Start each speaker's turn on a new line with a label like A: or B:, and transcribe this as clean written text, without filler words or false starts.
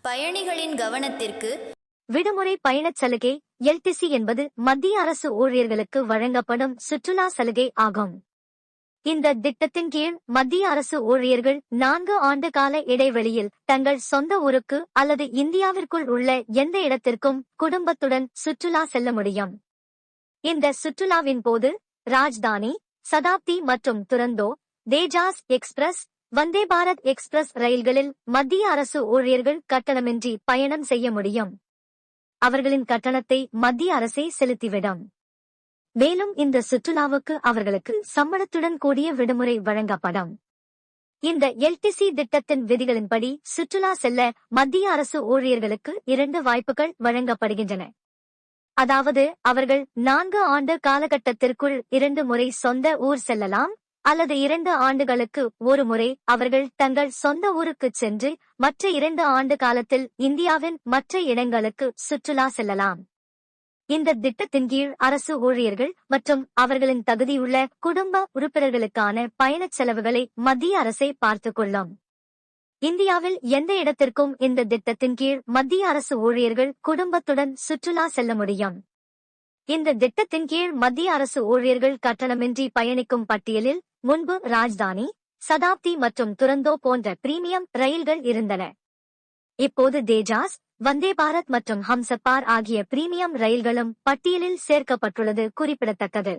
A: பயணிகளின் கவனத்திற்கு.
B: விடுமுறை பயணச் சலுகை எல்டிசி என்பது மத்திய அரசு ஊழியர்களுக்கு வழங்கப்படும் சுற்றுலா சலுகை ஆகும். இந்த திட்டத்தின் கீழ் மத்திய அரசு ஊழியர்கள் 4 ஆண்டு கால இடைவெளியில் தங்கள் சொந்த ஊருக்கு அல்லது இந்தியாவிற்குள் உள்ள எந்த இடத்திற்கும் குடும்பத்துடன் சுற்றுலா செல்ல முடியும். இந்த சுற்றுலாவின் போது ராஜ்தானி, சதாப்தி மற்றும் துரந்தோ, தேஜாஸ் எக்ஸ்பிரஸ், வந்தே பாரத் எக்ஸ்பிரஸ் ரயில்களில் மத்திய அரசு ஊழியர்கள் கட்டணமின்றி பயணம் செய்ய முடியும். அவர்களின் கட்டணத்தை மத்திய அரசே செலுத்திவிடும். மேலும் இந்த சுற்றுலாவுக்கு அவர்களுக்கு சம்பளத்துடன் கூடிய விடுமுறை வழங்கப்படும். இந்த எல்டிசி திட்டத்தின் விதிகளின்படி சுற்றுலா செல்ல மத்திய அரசு ஊழியர்களுக்கு 2 வாய்ப்புகள் வழங்கப்படுகின்றன. அதாவது அவர்கள் 4 ஆண்டு காலகட்டத்திற்குள் 2 முறை சொந்த ஊர் செல்லலாம், அல்லது 2 ஆண்டுகளுக்கு ஒரு முறை அவர்கள் தங்கள் சொந்த ஊருக்குச் சென்று மற்ற 2 ஆண்டு காலத்தில் இந்தியாவின் மற்ற இடங்களுக்கு சுற்றுலா செல்லலாம். இந்த திட்டத்தின் கீழ் அரசு ஊழியர்கள் மற்றும் அவர்களின் தகுதியுள்ள குடும்ப உறுப்பினர்களுக்கான பயணச் செலவுகளை மத்திய அரசே பார்த்துக் கொள்ளும். இந்தியாவில் எந்த இடத்திற்கும் இந்த திட்டத்தின் கீழ் மத்திய அரசு ஊழியர்கள் குடும்பத்துடன் சுற்றுலா செல்ல முடியும். இந்த திட்டத்தின் கீழ் மத்திய அரசு ஊழியர்கள் கட்டணமின்றி பயணிக்கும் பட்டியலில் முன்பு ராஜ்தானி, சதாப்தி மற்றும் துரந்தோ போன்ற பிரீமியம் ரயில்கள் இருந்தன. இப்போது தேஜாஸ், வந்தே பாரத் மற்றும் ஹம்சபார் ஆகிய பிரீமியம் ரயில்களும் பட்டியலில் சேர்க்கப்பட்டுள்ளது குறிப்பிடத்தக்கது.